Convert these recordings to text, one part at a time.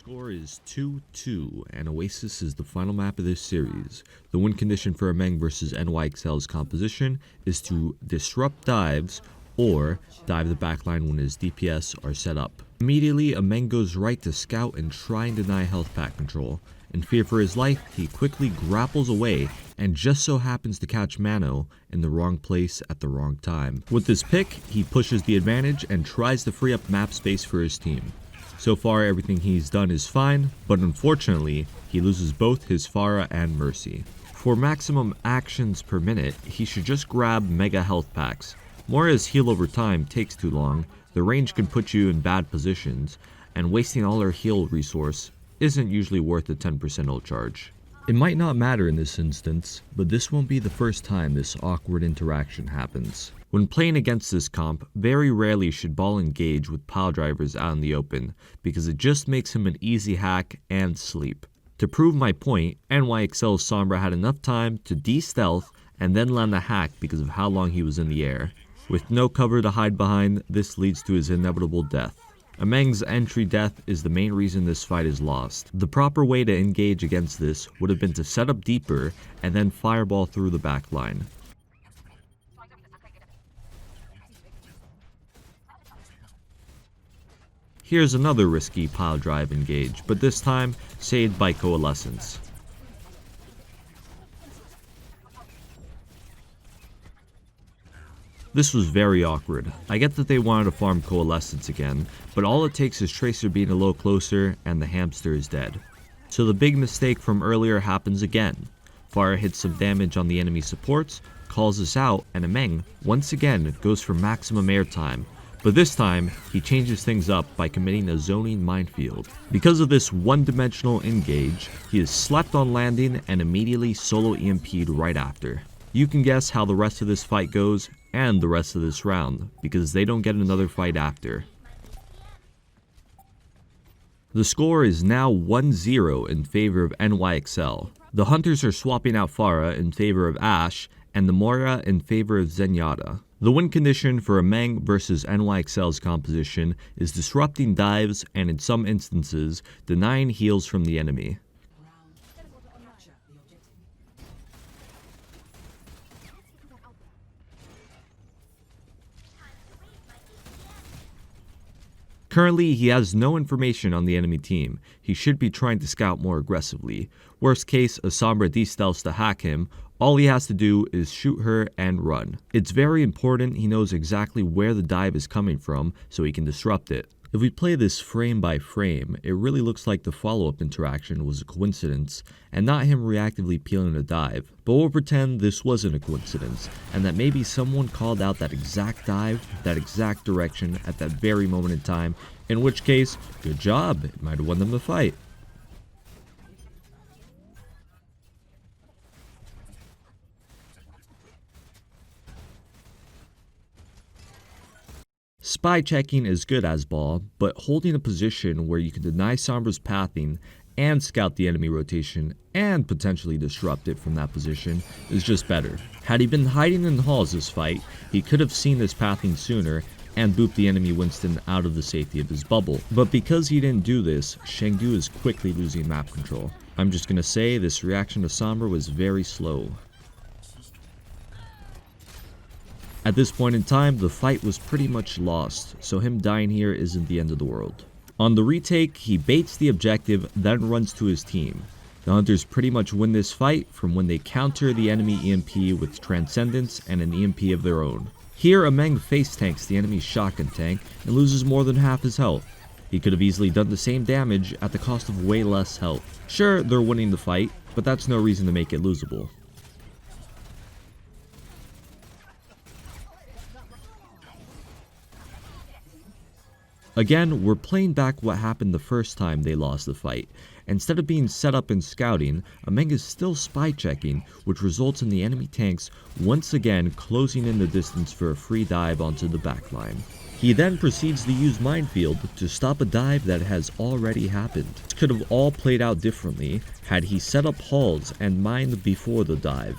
Score is 2-2, and Oasis is the final map of this series. The win condition for Ameng versus NYXL's composition is to disrupt dives or dive the backline when his DPS are set up. Immediately, Ameng goes right to scout and try and deny health pack control. In fear for his life, he quickly grapples away and just so happens to catch Mano in the wrong place at the wrong time. With this pick, he pushes the advantage and tries to free up map space for his team. So far, everything he's done is fine, but unfortunately, he loses both his Pharah and Mercy. For maximum actions per minute, he should just grab mega health packs. Moira's heal over time takes too long, the range can put you in bad positions, and wasting all her heal resource isn't usually worth a 10% ult charge. It might not matter in this instance, but this won't be the first time this awkward interaction happens. When playing against this comp, very rarely should Ball engage with pile drivers out in the open, because it just makes him an easy hack and sleep. To prove my point, NYXL's Sombra had enough time to de-stealth and then land the hack because of how long he was in the air. With no cover to hide behind, this leads to his inevitable death. Ameng's entry death is the main reason this fight is lost. The proper way to engage against this would have been to set up deeper and then fireball through the back line. Here's another risky pile drive engage, but this time saved by Coalescence. This was very awkward. I get that they wanted to farm Coalescence again, but all it takes is Tracer being a little closer and the hamster is dead. So the big mistake from earlier happens again. Pharah hits some damage on the enemy supports, calls us out, and Ameng once again goes for maximum airtime. But this time, he changes things up by committing a zoning minefield. Because of this one-dimensional engage, he is slept on landing and immediately solo EMP'd right after. You can guess how the rest of this fight goes and the rest of this round, because they don't get another fight after. The score is now 1-0 in favor of NYXL. The Hunters are swapping out Pharah in favor of Ashe, and the Moira in favor of Zenyatta. The win condition for Ameng versus NYXL's composition is disrupting dives and in some instances, denying heals from the enemy. Currently, he has no information on the enemy team. He should be trying to scout more aggressively. Worst case, a Sombra de-stealths to hack him. All he has to do is shoot her and run. It's very important he knows exactly where the dive is coming from so he can disrupt it. If we play this frame by frame, it really looks like the follow-up interaction was a coincidence and not him reactively peeling a dive. But we'll pretend this wasn't a coincidence and that maybe someone called out that exact dive, that exact direction at that very moment in time, in which case, good job, it might have won them the fight. Spy checking is good as Ball, but holding a position where you can deny Sombra's pathing and scout the enemy rotation and potentially disrupt it from that position is just better. Had he been hiding in halls this fight, he could have seen this pathing sooner and booped the enemy Winston out of the safety of his bubble. But because he didn't do this, Shangdu is quickly losing map control. I'm just gonna say this reaction to Sombra was very slow. At this point in time, the fight was pretty much lost, so him dying here isn't the end of the world. On the retake, he baits the objective, then runs to his team. The Hunters pretty much win this fight from when they counter the enemy EMP with Transcendence and an EMP of their own. Here, Ameng face tanks the enemy's shotgun tank and loses more than half his health. He could have easily done the same damage at the cost of way less health. Sure, they're winning the fight, but that's no reason to make it losable. Again, we're playing back what happened the first time they lost the fight. Instead of being set up and scouting, Ameng is still spy checking, which results in the enemy tanks once again closing in the distance for a free dive onto the backline. He then proceeds to use Minefield to stop a dive that has already happened. This could have all played out differently had he set up halls and mined before the dive.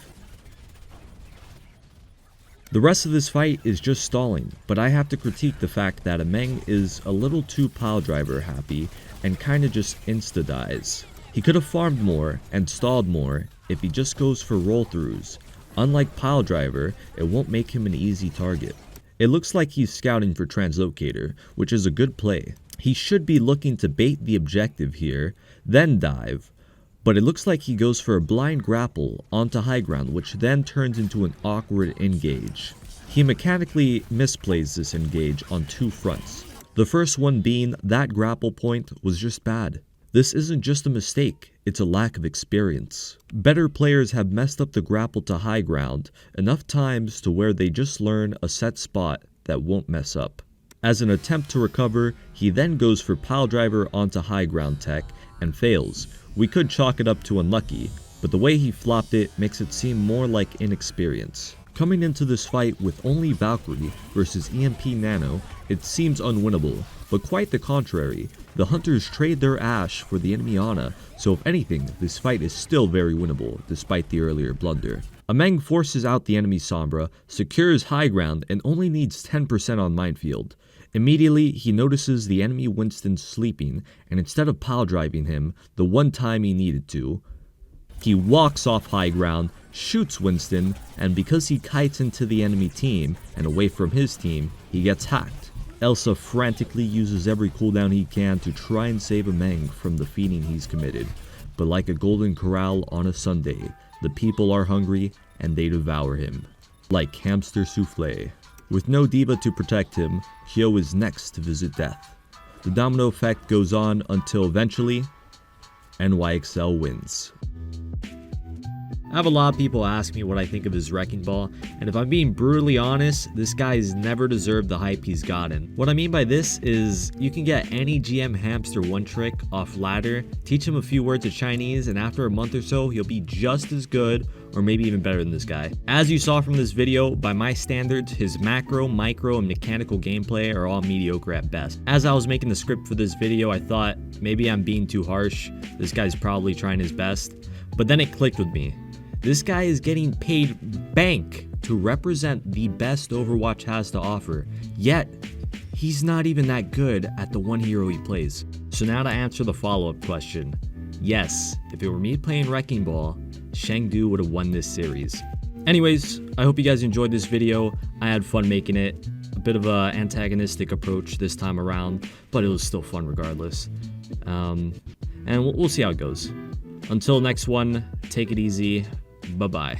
The rest of this fight is just stalling, but I have to critique the fact that Ameng is a little too piledriver happy and kinda just insta-dies. He could have farmed more and stalled more if he just goes for roll-throughs. Unlike piledriver, it won't make him an easy target. It looks like he's scouting for translocator, which is a good play. He should be looking to bait the objective here, then dive, but it looks like he goes for a blind grapple onto high ground, which then turns into an awkward engage. He mechanically misplays this engage on two fronts. The first one being that grapple point was just bad. This isn't just a mistake, it's a lack of experience. Better players have messed up the grapple to high ground enough times to where they just learn a set spot that won't mess up. As an attempt to recover, he then goes for piledriver onto high ground tech and fails. We could chalk it up to unlucky, but the way he flopped it makes it seem more like inexperience. Coming into this fight with only Valkyrie versus EMP Nano, it seems unwinnable, but quite the contrary. The Hunters trade their Ashe for the enemy Ana, so if anything, this fight is still very winnable, despite the earlier blunder. Ameng forces out the enemy Sombra, secures high ground, and only needs 10% on Minefield. Immediately, he notices the enemy Winston sleeping, and instead of pile driving him, the one time he needed to, he walks off high ground, shoots Winston, and because he kites into the enemy team and away from his team, he gets hacked. Elsa frantically uses every cooldown he can to try and save Ameng from the feeding he's committed, but like a golden corral on a Sunday, the people are hungry and they devour him. Like hamster souffle. With no diva to protect him, Hyo is next to visit death. The domino effect goes on until eventually, NYXL wins. I have a lot of people ask me what I think of his Wrecking Ball, and if I'm being brutally honest, this guy has never deserved the hype he's gotten. What I mean by this is, you can get any GM hamster one trick off ladder, teach him a few words of Chinese, and after a month or so, he'll be just as good, or maybe even better than this guy. As you saw from this video, by my standards, his macro, micro, and mechanical gameplay are all mediocre at best. As I was making the script for this video, I thought, maybe I'm being too harsh, this guy's probably trying his best, but then it clicked with me. This guy is getting paid bank to represent the best Overwatch has to offer, yet he's not even that good at the one hero he plays. So now to answer the follow-up question, yes, if it were me playing Wrecking Ball, Chengdu would have won this series. Anyways, I hope you guys enjoyed this video. I had fun making it. A bit of an antagonistic approach this time around, but it was still fun regardless. And we'll see how it goes. Until next one, take it easy. Bye-bye.